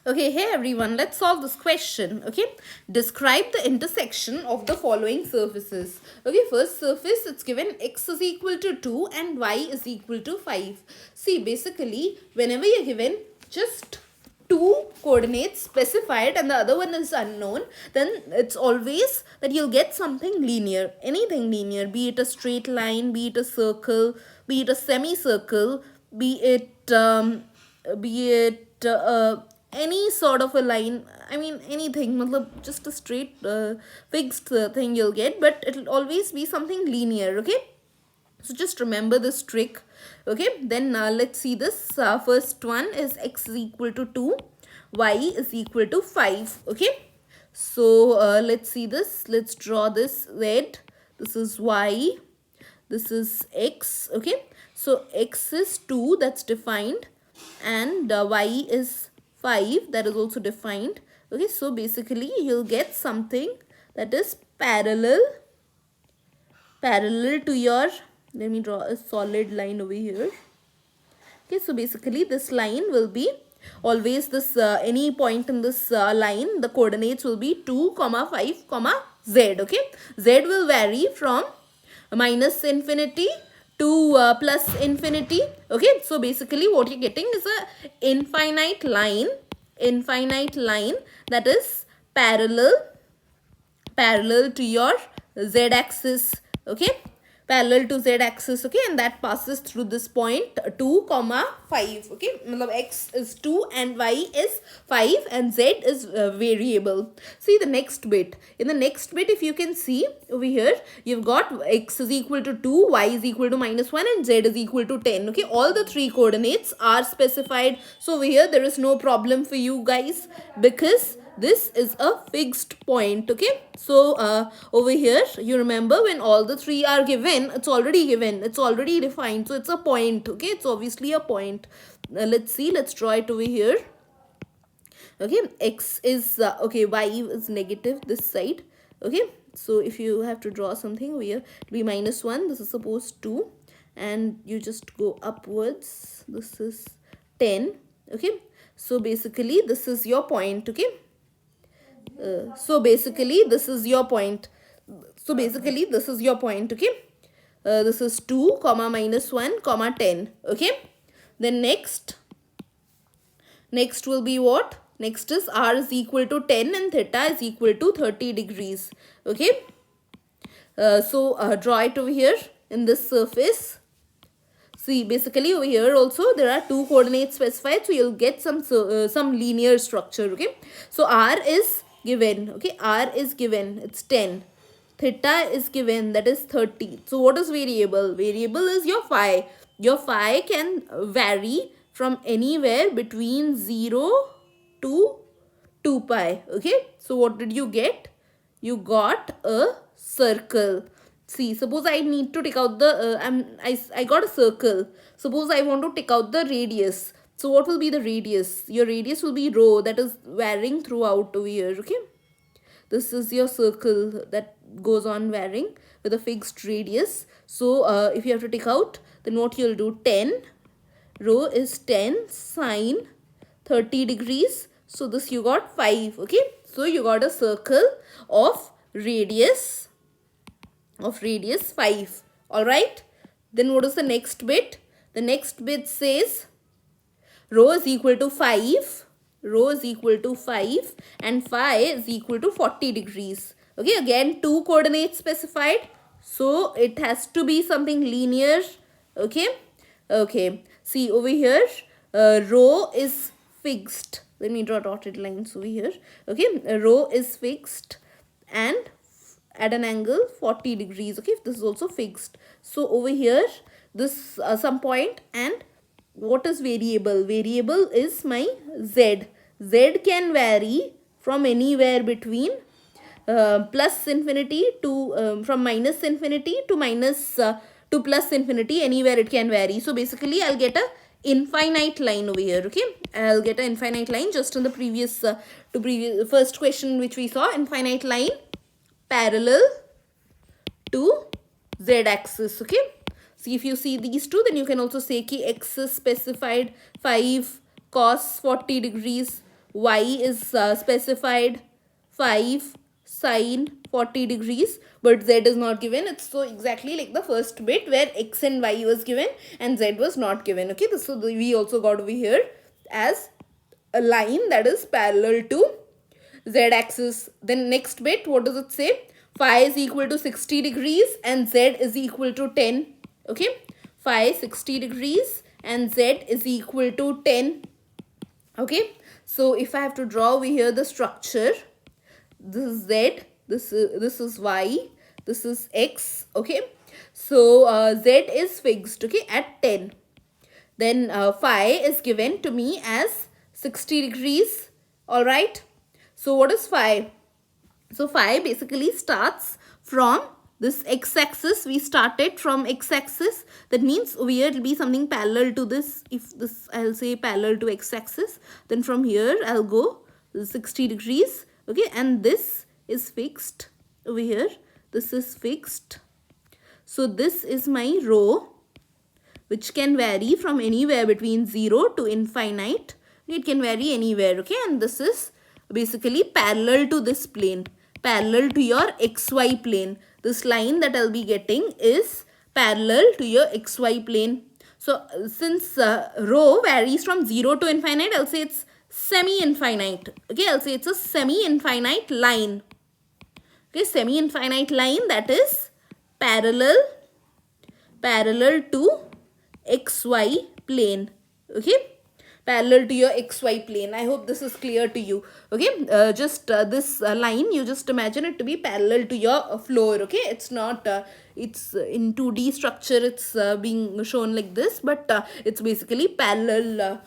Okay, hey everyone, let's solve this question. Okay, describe the intersection of the following surfaces. Okay, first surface, it's given x is equal to 2 and y is equal to 5. See, basically, whenever you're given just two coordinates specified and the other one is unknown, then it's always that you'll get something linear, anything linear, be it a straight line, be it a circle, be it a semicircle, be it any sort of a line. I mean anything, just a straight fixed thing you'll get, but it'll always be something linear. Okay, so just remember this trick. Okay, then let's see this. First one is x is equal to 2, y is equal to 5. Okay, so let's see this. Let's draw this z. This is y, this is x. Okay, so x is 2, that's defined, and y is 5, that is also defined. Okay, so basically you'll get something that is parallel to your, let me draw a solid line over here. Okay, so basically this line will be always this any point in this line, the coordinates will be 2 comma 5 comma z. Okay, z will vary from minus infinity to plus infinity. Okay, so basically what you're getting is a infinite line that is parallel to your z-axis. Okay, parallel to z-axis. Okay, and that passes through this point 2 comma 5. Okay, x is 2 and y is 5 and z is variable. See the next bit. In the next bit, if you can see over here, you've got x is equal to 2, y is equal to minus 1 and z is equal to 10. Okay, all the three coordinates are specified. So over here there is no problem for you guys because this is a fixed point. Okay, so over here you remember when all the three are given, it's already defined, so it's a point. Okay, it's obviously a point. Let's see, let's draw it over here. Okay, x is okay, y is negative this side. Okay, so if you have to draw something over here, it'll be minus 1, this is supposed 2, and you just go upwards, this is 10. Okay, so basically this is your point. Okay, so basically this is your point. Okay, this is 2 comma minus 1 comma 10. Okay, then next will be what? Next is r is equal to 10 and theta is equal to 30 degrees. Okay, so draw it over here in this surface. See, basically over here also there are two coordinates specified, so you'll get some linear structure. Okay, so r is given. Okay, r is given, it's 10. Theta is given, that is 30. So what is variable? Variable is your phi. Your phi can vary from anywhere between 0 to 2 pi. Okay, so what did you get? You got a circle. See, suppose I need to take out the I got a circle. Suppose I want to take out the radius. So what will be the radius? Your radius will be rho, that is varying throughout over here. Okay, this is your circle that goes on varying with a fixed radius. So if you have to take out, then what you'll do, 10, rho is 10 sine 30 degrees. So this you got 5. Okay, so you got a circle of radius 5. All right, then what is the next bit? The next bit says rho is equal to 5, and phi is equal to 40 degrees. Okay, again two coordinates specified, so it has to be something linear. Okay, okay, see over here, rho is fixed. Let me draw dotted lines over here. Okay, rho is fixed and at an angle 40 degrees. Okay, this is also fixed. So over here this some point, and what is variable? Variable is my z. Z can vary from anywhere between plus infinity to from minus infinity to to plus infinity. Anywhere it can vary. So basically I'll get a infinite line over here. Okay, I'll get an infinite line just in the previous first question which we saw. Infinite line parallel to z-axis. Okay, see, if you see these two, then you can also say ki x is specified 5 cos 40 degrees, y is specified 5 sine 40 degrees, but z is not given. It's so exactly like the first bit where x and y was given and z was not given. Okay, so we also got over here as a line that is parallel to z axis. Then next bit, what does it say? Phi is equal to 60 degrees and z is equal to 10. Okay, phi 60 degrees and z is equal to 10. Okay, so if I have to draw over here the structure, this is z, this is y, this is x. Okay, so z is fixed, okay, at 10. Then phi is given to me as 60 degrees. All right, so what is phi? So phi basically starts from this x-axis. We started from x-axis. That means over here it will be something parallel to this. If this, I'll say parallel to x-axis, then from here I'll go 60 degrees. Okay, and this is fixed over here. This is fixed. So this is my rho, which can vary from anywhere between 0 to infinite. It can vary anywhere. Okay, and this is basically parallel to this plane, parallel to your xy plane. This line that I'll be getting is parallel to your xy plane. So since rho varies from 0 to infinite, I'll say it's semi-infinite. Okay, I'll say it's a semi-infinite line. Okay, semi-infinite line that is parallel to xy plane. Okay, parallel to your xy plane. I hope this is clear to you. Okay, just this line, you just imagine it to be parallel to your floor. Okay, it's not it's in 2D structure, it's being shown like this, but it's basically parallel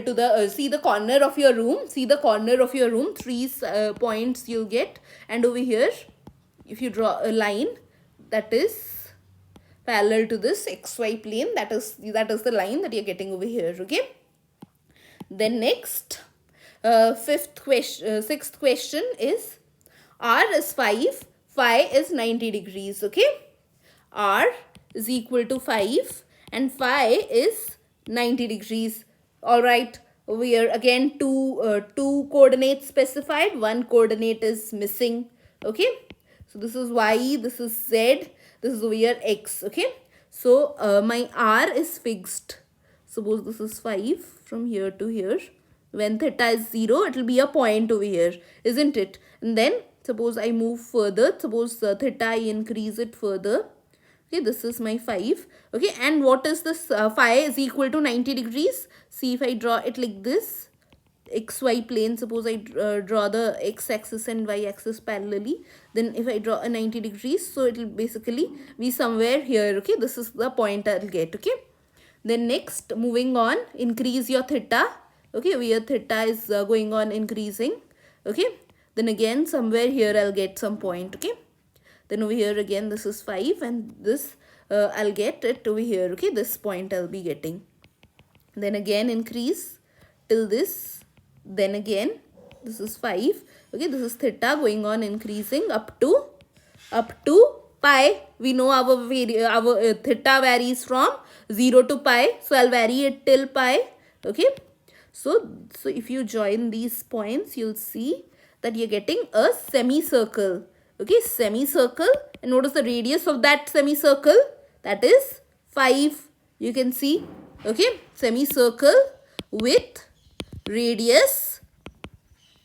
to the see the corner of your room. See the corner of your room, 3 points you'll get, and over here if you draw a line that is parallel to this xy plane, that is the line that you're getting over here. Okay, then next sixth question is r is 5, phi is 90 degrees. Okay, r is equal to 5 and phi is 90 degrees. All right, over here again two coordinates specified, one coordinate is missing. Okay, so this is y, this is z, this is over here x. Okay, so my r is fixed. Suppose this is 5 from here to here. When theta is 0, it will be a point over here, isn't it? And then suppose I move further. Suppose theta, I increase it further. Okay, this is my 5. Okay, and what is this? Phi is equal to 90 degrees. See, if I draw it like this, xy plane, suppose I draw the x-axis and y-axis parallelly, then if I draw a 90 degrees, so it will basically be somewhere here. Okay, this is the point I'll get. Okay, then next, moving on, increase your theta. Okay, where theta is going on increasing. Okay, then again somewhere here I'll get some point. Okay, then over here again this is 5 and this I'll get it over here. Okay, this point I'll be getting. Then again increase till this. Then again this is 5. Okay, this is theta going on increasing up to pi. We know our theta varies from 0 to pi, so I'll vary it till pi. Okay, so if you join these points, you'll see that you're getting a semicircle. Okay, semicircle. And what is the radius of that semicircle? That is 5. You can see. Okay, semicircle with radius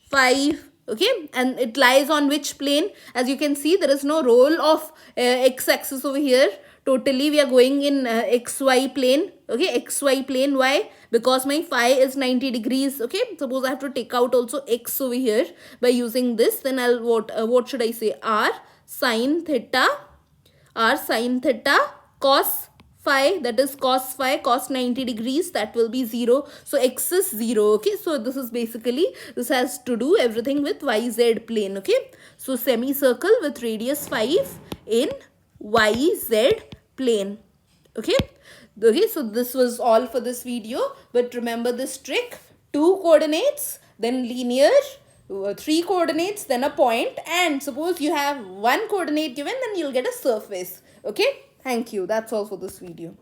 5. Okay, and it lies on which plane? As you can see, there is no roll of x-axis over here. Totally we are going in xy plane. Okay, xy plane. Why? Because my phi is 90 degrees. Okay, suppose I have to take out also x over here by using this, then I'll what should I say? R sine theta cos phi, that is cos phi, cos 90 degrees, that will be 0. So x is 0. Okay, so this is basically, this has to do everything with yz plane. Okay, so semicircle with radius 5 in yz plane. Okay, so this was all for this video, but remember this trick: 2 coordinates, then linear, 3 coordinates, then a point, and suppose you have 1 coordinate given, then you'll get a surface. Okay, thank you. That's all for this video.